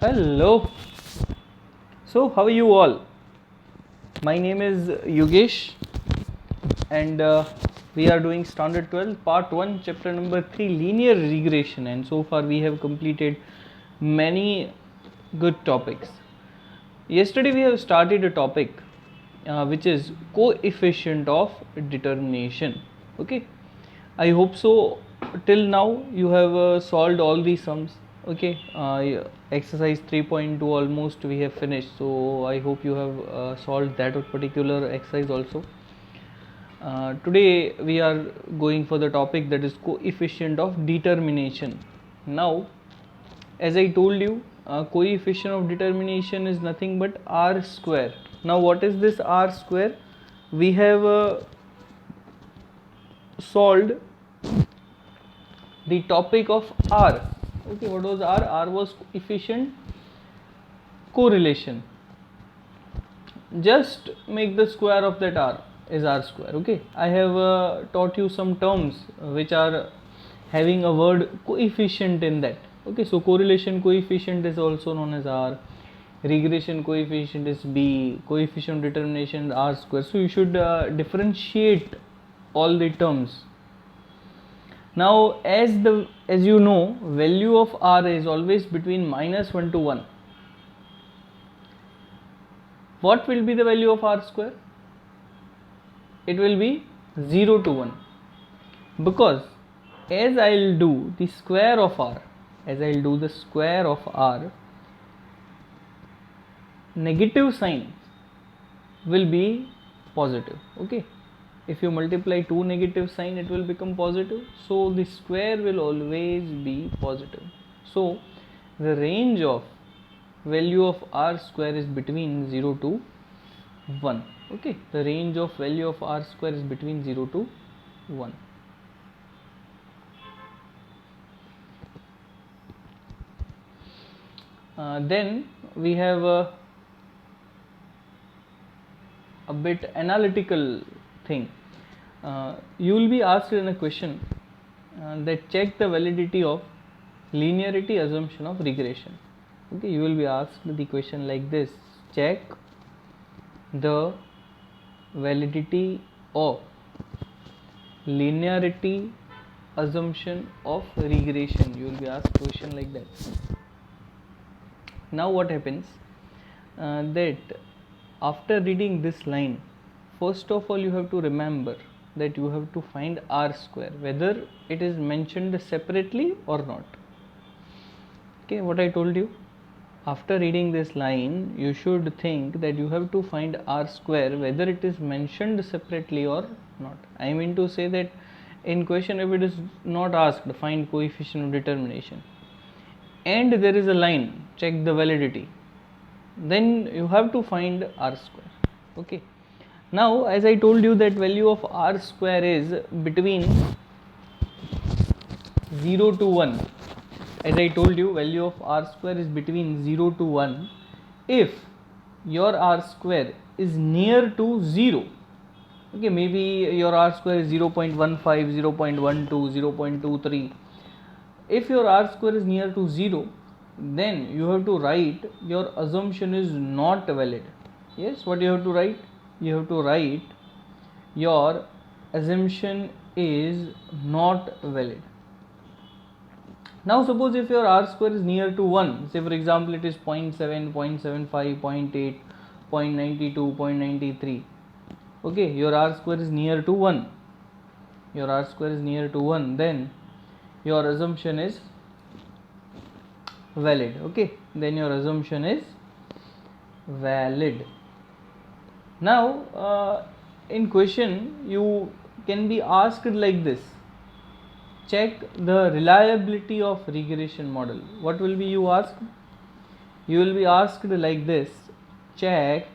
Hello. So, how are you all? My name is Yogesh, and we are doing Standard 12, Part 1, Chapter number 3, Linear Regression. And so far, we have completed many good topics. Yesterday, we have started a topic which is coefficient of determination. Okay, I hope so. Till now, you have solved all the sums. Okay, exercise 3.2 almost we have finished, so I hope you have solved that particular exercise also. Today we are going for the topic that is coefficient of determination. Now, as I told you, coefficient of determination is nothing but r square. Now, what is this r square? We have solved the topic of r. Okay, what was r? R was coefficient correlation. Just make the square of that r is r square. Okay, I have taught you some terms which are having a word coefficient in that. Okay, so correlation coefficient is also known as r, regression coefficient is b, coefficient of determination is r square. So you should differentiate all the terms. Now, as you know, value of r is always between -1 to 1. What will be the value of r square? It will be 0 to 1, because as I will do the square of r, negative sign will be positive. Okay, if you multiply two negative sign, it will become positive, so the square will always be positive. So the range of value of r square is between 0 to 1. Okay, the range of value of r square is between 0 to 1. Then we have a bit analytical thing. You will be asked in a question that check the validity of linearity assumption of regression. Okay, you will be asked the question like this: check the validity of linearity assumption of regression. You will be asked question like that. Now what happens that after reading this line, first of all you have to remember that you have to find r square, whether it is mentioned separately or not. Okay, what I told you, after reading this line you should think that you have to find r square whether it is mentioned separately or not. I mean to say that in question, if it is not asked find coefficient of determination and there is a line check the validity, then you have to find r square. Okay, now as I told you that value of r square is between 0 to 1. As I told you, value of r square is between 0 to 1 if your r square is near to 0. Okay, maybe your r square is 0.15, 0.12, 0.23. If your r square is near to 0, then you have to write your assumption is not valid. Yes, what you have to write? You have to write your assumption is not valid. Now suppose if your r square is near to 1, say for example it is 0.7, 0.75, 0.8, 0.92, 0.93. Okay, your r square is near to 1. Then your assumption is valid. Okay, then your assumption is valid. Now in question you can be asked like this: check the reliability of regression model. What will be you asked? You will be asked like this: check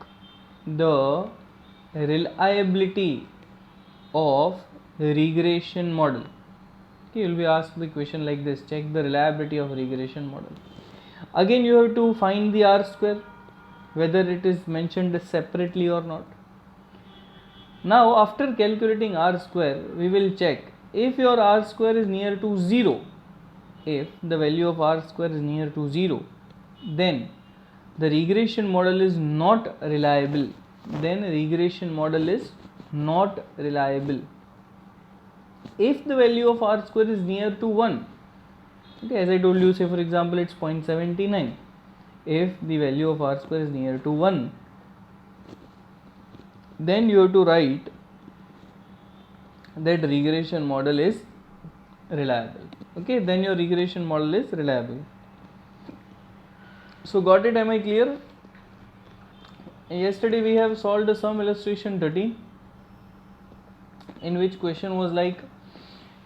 the reliability of regression model. Okay, you will be asked the question like this: check the reliability of regression model. Again you have to find the r square, whether it is mentioned separately or not. Now after calculating r square, we will check if your r square is near to 0, if the value of r square is near to 0, then the regression model is not reliable. Then regression model is not reliable if the value of r square is near to 1. Okay, as I told you, say for example it's 0.79. If the value of r square is near to 1, then you have to write that regression model is reliable. Okay, then your regression model is reliable. So got it? Am I clear? Yesterday we have solved some illustration 13, in which question was like,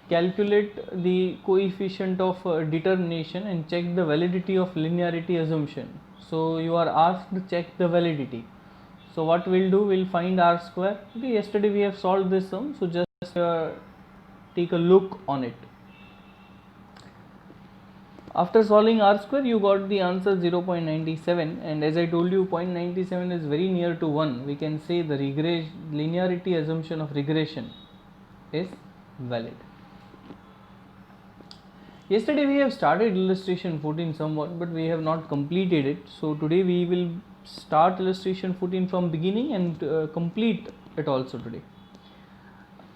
calculate the coefficient of determination and check the validity of linearity assumption. So you are asked to check the validity. So what we'll do, we'll find r square. Okay, yesterday we have solved this sum, so just take a look on it. After solving r square, you got the answer 0.97, and as I told you, 0.97 is very near to 1. We can say the linearity assumption of regression is valid. Yesterday we have started illustration 14 somewhat, but we have not completed it. So today we will start illustration 14 from beginning and complete it also today.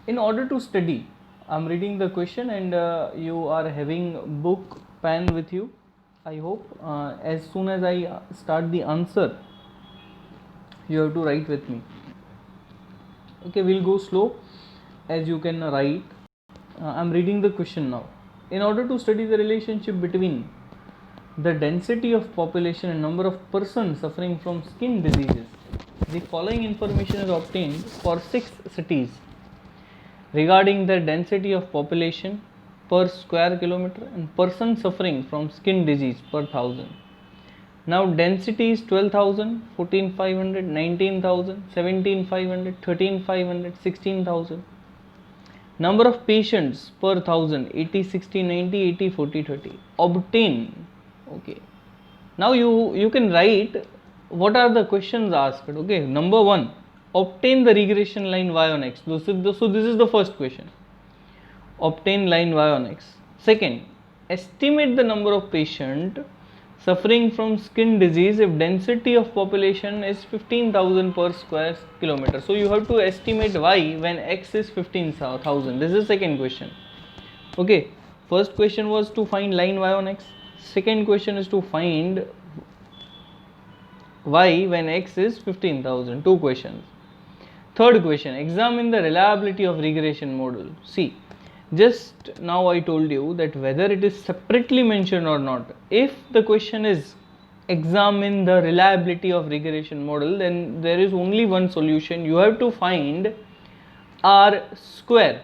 In order to study, I am reading the question, and you are having book, pen with you. I hope as soon as I start the answer, you have to write with me. Okay, we'll go slow as you can write. I am reading the question now. In order to study the relationship between the density of population and number of persons suffering from skin diseases, the following information is obtained for 6 cities regarding the density of population per square kilometer and persons suffering from skin disease per 1000. Now density is 12,000, 14,500, 19,000, 17,500, 13,500, 16,000. Number of patients per 1000, 80, 60, 90, 80, 40, 30. Obtain. Okay. Now you can write what are the questions asked. Okay. Number 1, obtain the regression line y on x. So this is the first question. Obtain line y on x. Second, estimate the number of patients suffering from skin disease if density of population is 15,000 per square kilometer. So you have to estimate y when x is 15,000. This is second question. Okay, first question was to find line y on x. Second question is to find y when x is 15,000. Two questions. Third question, examine the reliability of regression model. See, just now I told you that whether it is separately mentioned or not, if the question is examine the reliability of regression model, then there is only one solution. You have to find r square.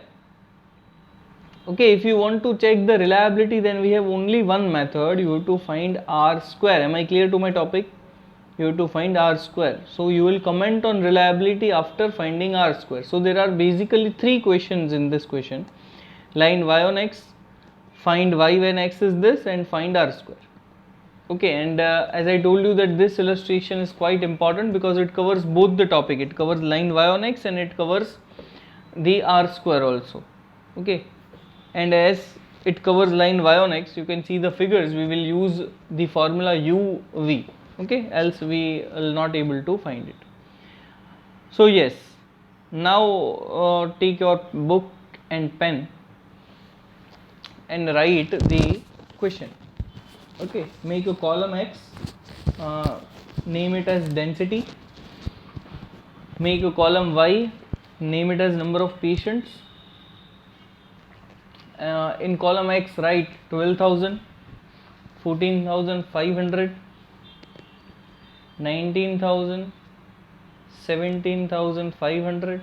Okay, if you want to check the reliability, then we have only one method. You have to find r square. Am I clear to my topic? You have to find r square. So you will comment on reliability after finding r square. So there are basically 3 questions in this question. Line y on x, find y when x is this, and find r square. Okay, and as I told you that this illustration is quite important because it covers both the topic. It covers line y on x and it covers the r square also. Okay, and as it covers line y on x, you can see the figures. We will use the formula uv. Okay, else we will not able to find it. So yes, now take your book and pen and write the question. Okay, make a column x, name it as density. Make a column y, name it as number of patients. In column x, write 12,000, 14,500, 19,000, 17,500,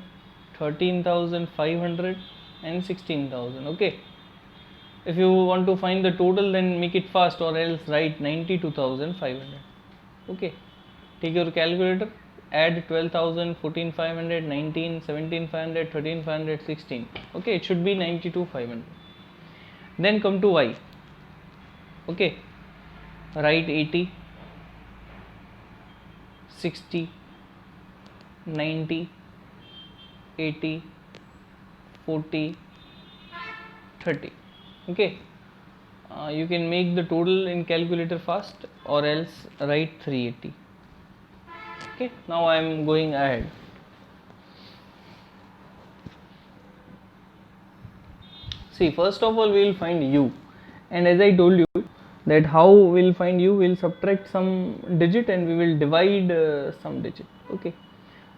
13,500 and 16,000. Okay, if you want to find the total, then make it fast, or else write 92,500. Okay, take your calculator, add 12,000, 14,500, 19, 17,500, 13,500, 16. Okay, it should be 92,500. Then come to y. Okay, write 80, 60, 90, 80, 40, 30. Okay, You can make the total in calculator fast, or else write 380. Okay, now I am going ahead. See, first of all we will find u, and as I told you that how we will find u, we will subtract some digit and we will divide some digit. Okay,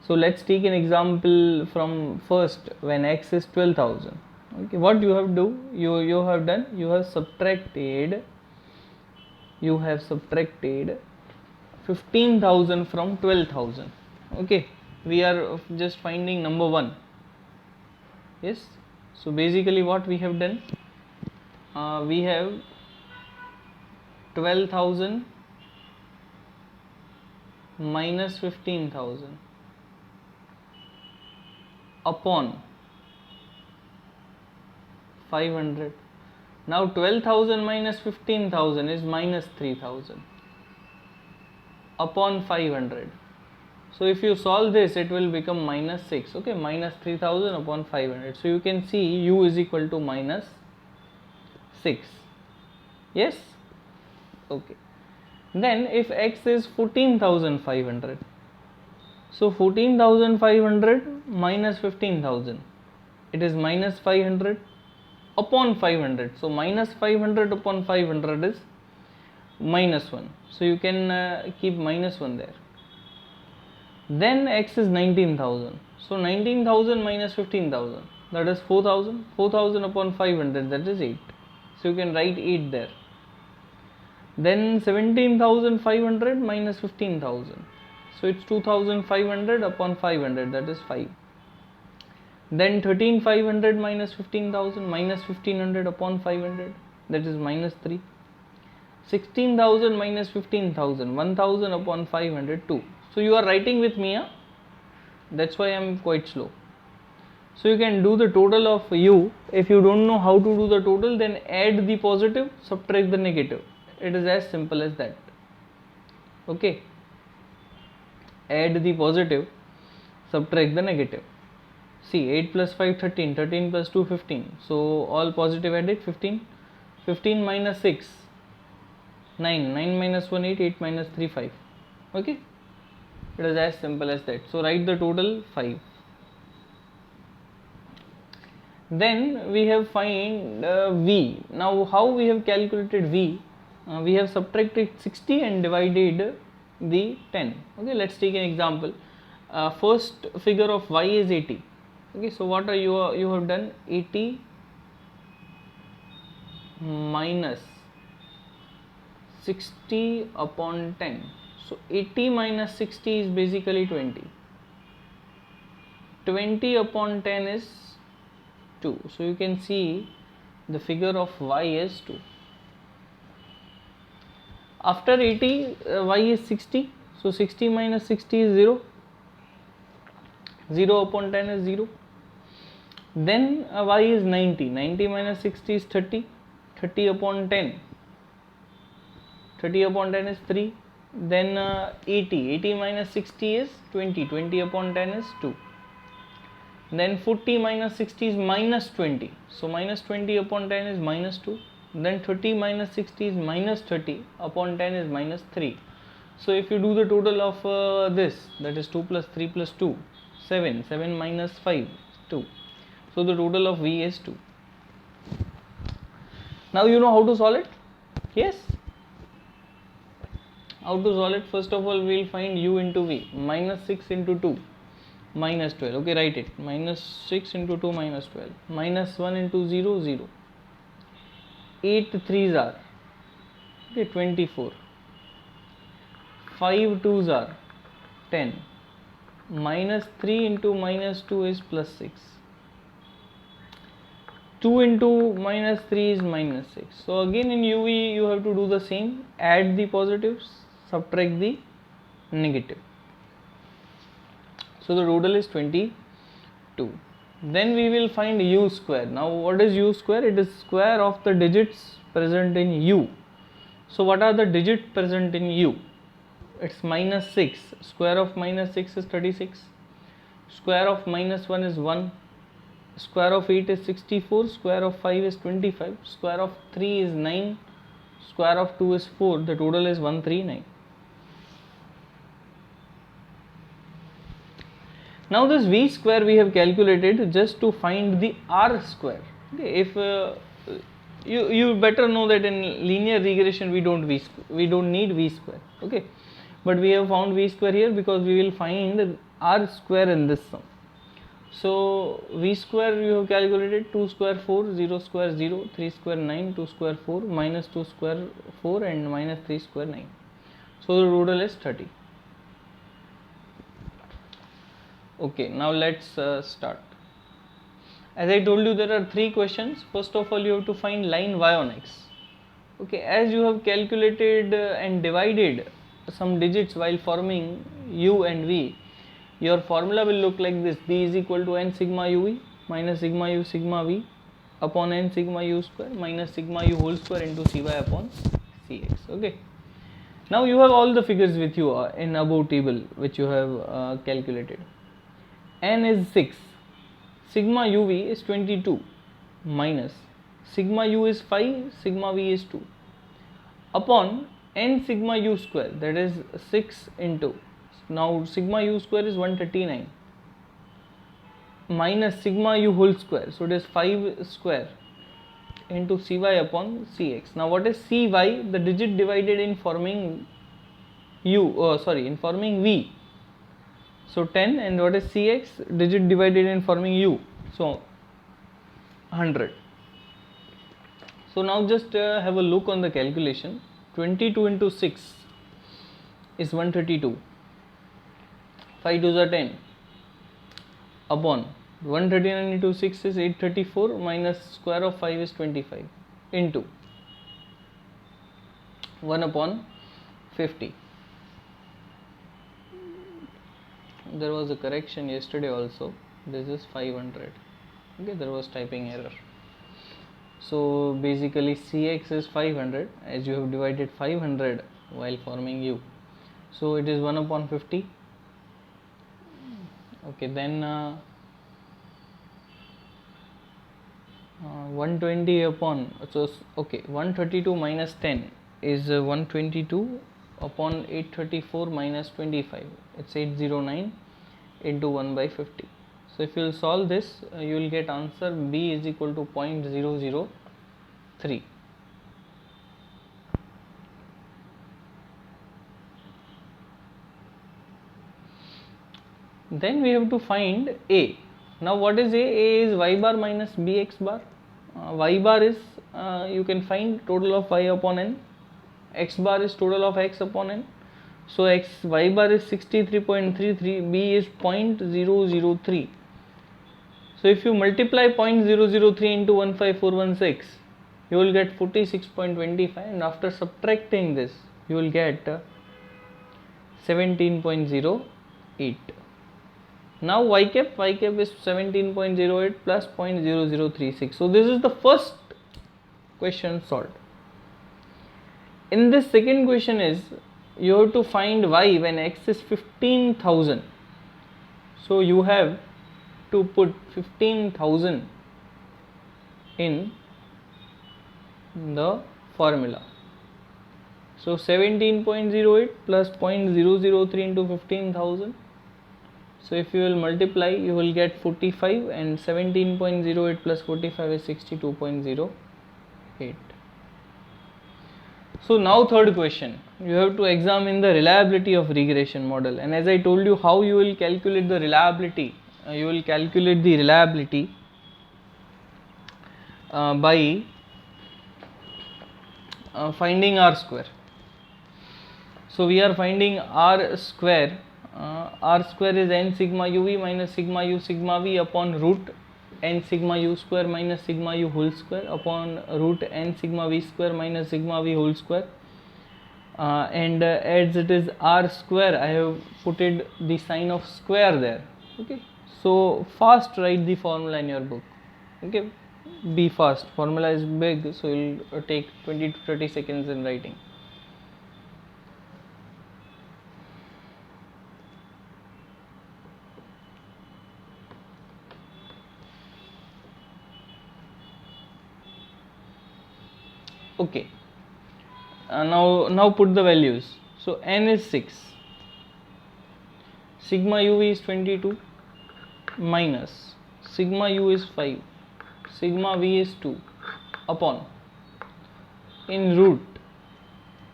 so let's take an example from first, when x is 12,000. Okay, what you have do, you have done, you have subtracted 15,000 from 12,000. Okay, we are just finding number 1. Yes, so basically what we have done, we have 12,000 minus 15,000 upon 500. Now 12,000 minus 15,000 is minus 3,000 upon 500. So if you solve this, it will become minus 6. Okay, minus 3,000 upon 500. So you can see u is equal to minus 6. Yes. Okay, then if x is 14,500, so 14,500 minus 15,000, it is minus 500 upon 500. So minus 500 upon 500 is minus 1. So you can keep minus 1 there. Then x is 19,000. So 19,000 minus 15,000, that is 4,000. 4,000 upon 500, that is 8. So you can write 8 there. Then 17,500 minus 15,000. So it's 2,500 upon 500, that is 5. Then 13,500 minus 15,000, minus 1,500 upon 500, that is minus 3. 16,000 minus 15,000, 1,000 upon 500, 2. So you are writing with me, that's why I am quite slow. So you can do the total of u. If you don't know how to do the total, then add the positive, subtract the negative. It is as simple as that. Okay, add the positive, subtract the negative. See, 8 plus 5, 13, 13 plus 2, 15. So all positive added, 15. 15 minus 6, 9. 9 minus 1, 8. 8 minus 3, 5. Okay, it is as simple as that. So write the total 5. Then we have find v. Now how we have calculated v? We have subtracted 60 and divided the 10. Okay, let's take an example. First figure of y is 80. Okay, so what are you have done? 80 minus 60 upon 10. So 80 minus 60 is basically 20. 20 upon 10 is 2. So you can see the figure of y is 2. After 80, y is 60. So 60 minus 60 is 0. 0 upon 10 is 0. Then y is 90. 90 minus 60 is 30. 30 upon 10. 30 upon 10 is 3. Then 80. 80 minus 60 is 20. 20 upon 10 is 2. Then 40 minus 60 is minus 20. So minus 20 upon 10 is minus 2. Then 30 minus 60 is minus 30 upon 10 is minus 3. So if you do the total of this, that is 2 plus 3 plus 2, 7. 7 minus 5 is 2. So the total of v is 2. Now you know how to solve it? Yes? How to solve it? First of all, we will find u into v. Minus 6 into 2, minus 12. Okay, write it. Minus 6 into 2, minus 12. Minus 1 into 0, 0. 8 3s are, okay, 24. 5 2s are 10. Minus 3 into minus 2 is plus 6. 2 into minus 3 is minus 6. So again in UV you have to do the same. Add the positives, subtract the negative. So the total is 22. Then we will find u square. Now what is u square? It is square of the digits present in u. So what are the digits present in u? It's minus 6. Square of minus 6 is 36. Square of minus 1 is 1. square of 8 is 64, square of 5 is 25, square of 3 is 9, square of 2 is 4, the total is 139. Now this v square we have calculated just to find the r square. Okay, if you better know that in linear regression we don't need v square. Okay, but we have found v square here because we will find r square in this sum. So v square you have calculated 2 square 4, 0 square 0, 3 square 9, 2 square 4, minus 2 square 4 and minus 3 square 9. So the total is 30. Okay, now let's start. As I told you, there are 3 questions. First of all, you have to find line y on x. Okay, as you have calculated and divided some digits while forming u and v, your formula will look like this: b is equal to n sigma uv minus sigma u sigma v upon n sigma u square minus sigma u whole square into cy upon cx. Okay, now you have all the figures with you in above table which you have calculated. N is 6, sigma uv is 22 minus sigma u is 5, sigma v is 2 upon n sigma u square, that is 6 into, now sigma u square is 139 minus sigma u whole square, so it is 5 square into cy upon cx. Now what is cy? The digit divided in forming in forming v. So 10, and what is cx? Digit divided in forming u, so 100. So now just have a look on the calculation. 22 into 6 is 132, 5 2s are 10 upon 139 into 6 is 834 minus square of 5 is 25 into 1 upon 50. There was a correction yesterday also, this is 500. Okay, there was typing error. So basically cx is 500, as you have divided 500 while forming u, so it is 1 upon 50. Okay, then 120 upon, so okay, 132 minus 10 is 122 upon 834 minus 25, it's 809 into 1 by 50. So if you will solve this, you will get answer b is equal to 0.003. Then we have to find a. Now what is a? A is y bar minus bx bar. Y bar is you can find total of y upon n. X bar is total of x upon n. So y bar is 63.33, b is 0.003. So if you multiply 0.003 into 15416, you will get 46.25, and after subtracting this, you will get 17.08. Now y cap is 17.08 plus 0.0036. So this is the first question solved. In this second question is, you have to find y when x is 15,000. So you have to put 15,000 in the formula. So 17.08 plus 0.003 into 15,000. So if you will multiply, you will get 45, and 17.08 plus 45 is 62.08. So now third question, you have to examine the reliability of regression model, and as I told you how you will calculate the reliability, you will calculate the reliability by finding r square. So we are finding r square. R square is n sigma uv minus sigma u sigma v upon root n sigma u square minus sigma u whole square upon root n sigma v square minus sigma v whole square. And as it is r square, I have put it the sign of square there. Okay, so fast write the formula in your book. Okay, be fast, formula is big, so you will take 20 to 30 seconds in writing. Okay, now put the values. So n is 6, sigma uv is 22, minus sigma u is 5, sigma v is 2, upon in root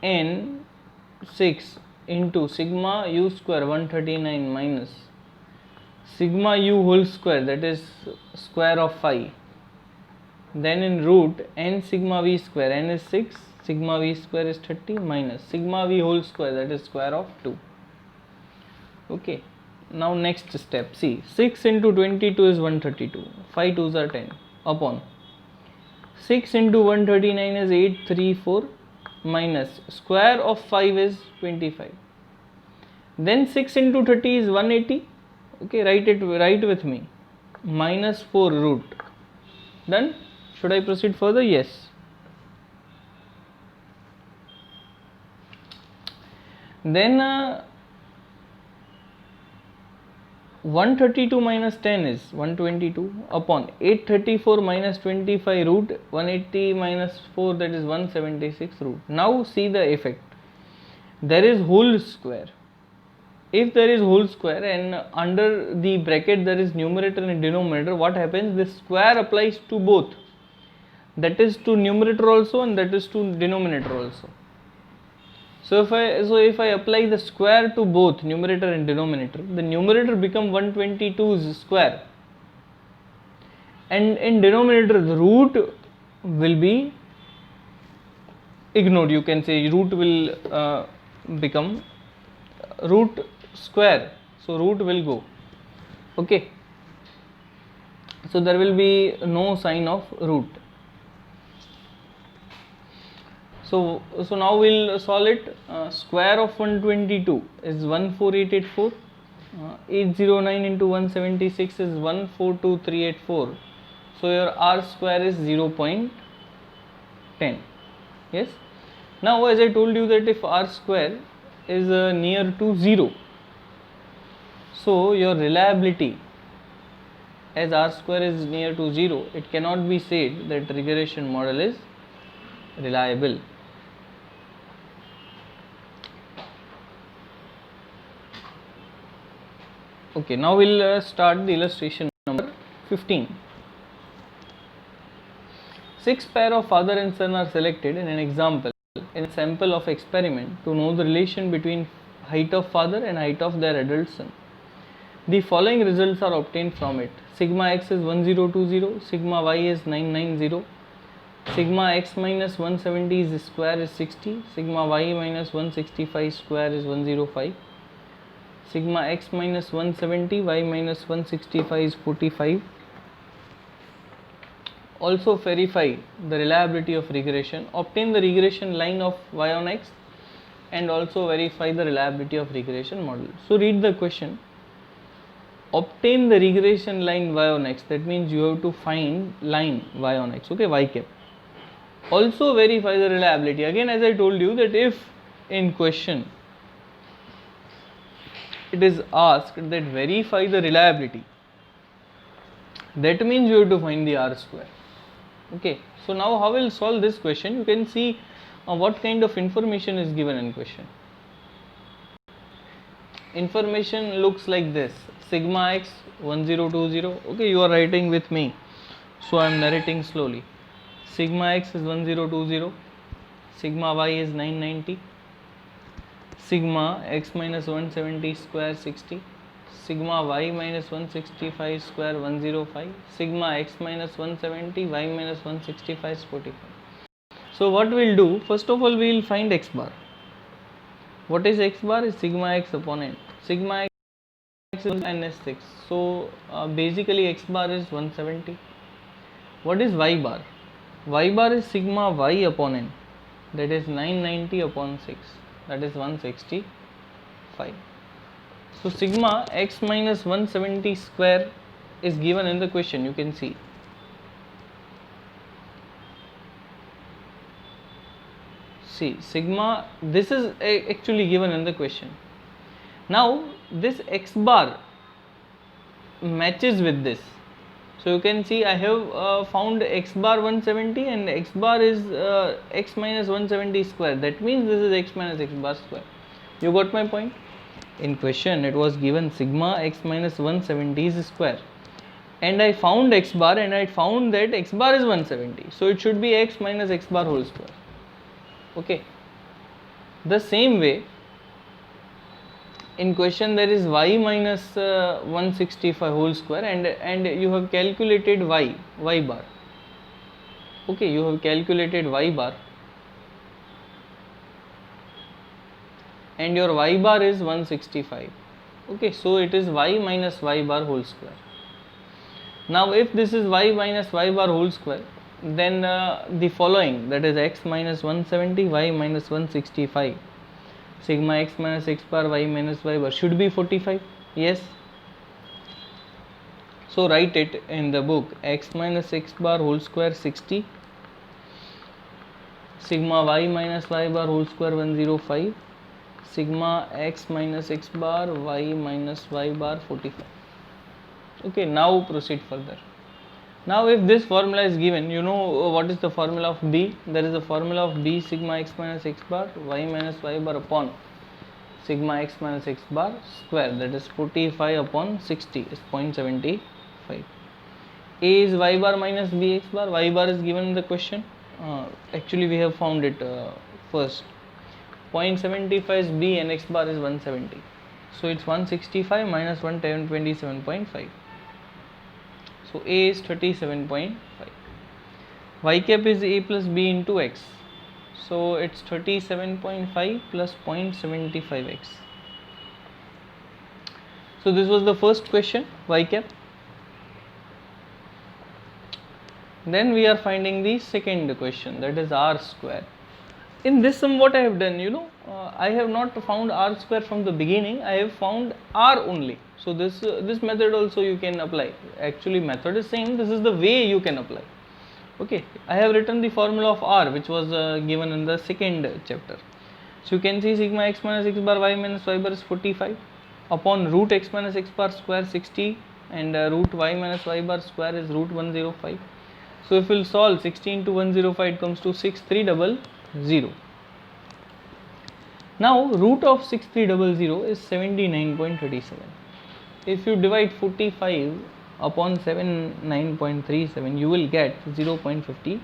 n 6 into sigma u square 139 minus sigma u whole square, that is square of 5, then in root n sigma v square, n is 6, sigma v square is 30 minus sigma v whole square, that is square of 2. Okay, now next step, see 6 into 22 is 132, 5 2s are 10, upon 6 into 139 is 834 minus square of 5 is 25, then 6 into 30 is 180. Okay, write with me, minus 4 root. Done. Should I proceed further? Yes. Then 132 minus 10 is 122 upon 834 minus 25 root 180 minus 4, that is 176 root. Now see the effect. There is whole square. If there is whole square and under the bracket there is numerator and denominator, what happens? This square applies to both, that is to numerator also and that is to denominator also. So if I apply the square to both numerator and denominator, the numerator become 122's square, and in denominator the root will be ignored. You can say root will become root square, so root will go. Okay, so there will be no sign of root. So now we'll solve it. Square of 122 is 14884, 809 into 176 is 142384, so your r square is 0.10. Yes. Now as I told you that if r square is near to 0, so your reliability, as r square is near to 0, it cannot be said that regression model is reliable. Okay, now we'll start the illustration number 15. 6 pair of father and son are selected in an example in a sample of experiment to know the relation between height of father and height of their adult son. The following results are obtained from it. Sigma x is 1020, sigma y is 990, sigma x minus 170 square is 60, sigma y minus 165 square is 105, sigma x minus 170, y minus 165 is 45. Also verify the reliability of regression, obtain the regression line of y on x, and also verify the reliability of regression model. So read the question. Obtain the regression line y on x, that means you have to find line y on x, okay, y cap. Also verify the reliability. Again, as I told you that if in question it is asked that verify the reliability, that means you have to find the r square. Okay, so now how will solve this question? You can see what kind of information is given in question. Information looks like this: sigma x 1020. Okay, you are writing with me, so I am narrating slowly. Sigma x is 1020, sigma y is 990, sigma x minus 170 square 60, sigma y minus 165 square 105, sigma x minus 170, y minus 165 is 45. So what we will do, first of all we will find x bar. What is x bar? Is sigma x upon n. Sigma x is n is 6, so basically x bar is 170. What is y bar? Y bar is sigma y upon n, that is 990 upon 6, that is 165. So sigma x minus 170 square is given in the question, you can see. See, sigma, this is actually given in the question. Now this x bar matches with this. So you can see I have found x bar 170 and x bar is x minus 170 square. That means this is x minus x bar square. You got my point? In question it was given sigma x minus 170 is square, and I found x bar and I found that x bar is 170. So it should be x minus x bar whole square. Okay. The same way, in question there is y minus 165 whole square, and you have calculated y bar. Okay, you have calculated y bar, and your y bar is 165. Okay, so it is y minus y bar whole square. Now if this is y minus y bar whole square, then the following, that is x minus 170, y minus 165, sigma x minus x bar y minus y bar should be 45. Yes. So write it in the book, x minus x bar whole square 60, sigma y minus y bar whole square 105, sigma x minus x bar y minus y bar 45. Okay, now proceed further. Now if this formula is given, you know what is the formula of B? There is a formula of B sigma x minus x bar y minus y bar upon sigma x minus x bar square, that is 45 upon 60 is 0.75. A is y bar minus b x bar. Y bar is given in the question. Actually we have found it first. 0.75 is b and x bar is 170. So it's 165 minus 127.5. So A is 37.5. Y cap is A plus B into x. So it's 37.5 plus 0.75x. So this was the first question, y cap. Then we are finding the second question, that is r square. In this sum what I have done, I have not found r square from the beginning, I have found r only. So this method also you can apply. Actually method is same, this is the way you can apply. Okay, I have written the formula of r which was given in the second chapter. So you can see sigma x minus x bar y minus y bar is 45 upon root x minus x bar square 60, and root y minus y bar square is root 105. So if we will solve 60 into 105, it comes to 6300. Now root of 6300 is 79.37. If you divide 45 upon 79.37, you will get 0.57.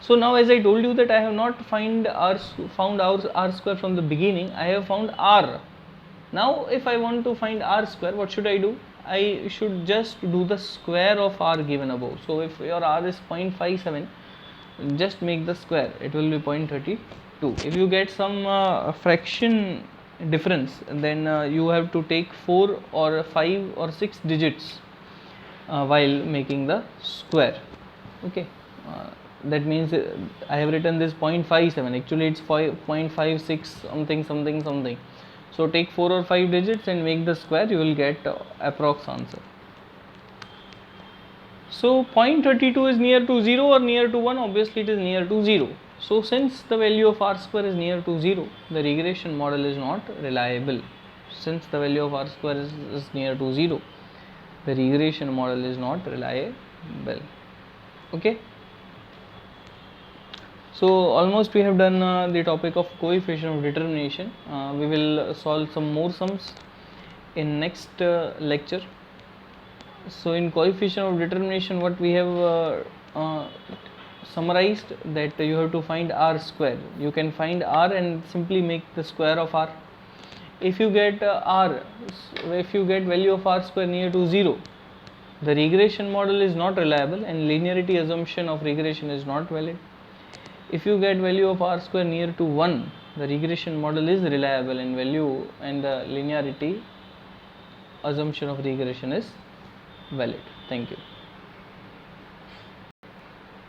So now as I told you that I have not found r square from the beginning, I have found r. Now if I want to find r square, what should I do? I should just do the square of r given above. So if your r is 0.57, just make the square, it will be 0.32. If you get some fraction difference, then you have to take 4 or 5 or 6 digits while making the square. Okay, that means I have written this 0.57, actually it's 0.56 something. So take 4 or 5 digits and make the square, you will get approx answer. So 0.32 is near to 0 or near to 1? Obviously it is near to 0. So since the value of r square is near to 0, the regression model is not reliable. Since the value of r square is near to 0, the regression model is not reliable. Okay. So almost we have done the topic of coefficient of determination. We will solve some more sums in next lecture. So in coefficient of determination, what we have summarized, that you have to find r square. You can find r and simply make the square of r. If you get value of r square near to 0, the regression model is not reliable and linearity assumption of regression is not valid. If you get value of r square near to 1, the regression model is reliable and value and the linearity assumption of regression is valid. Thank you.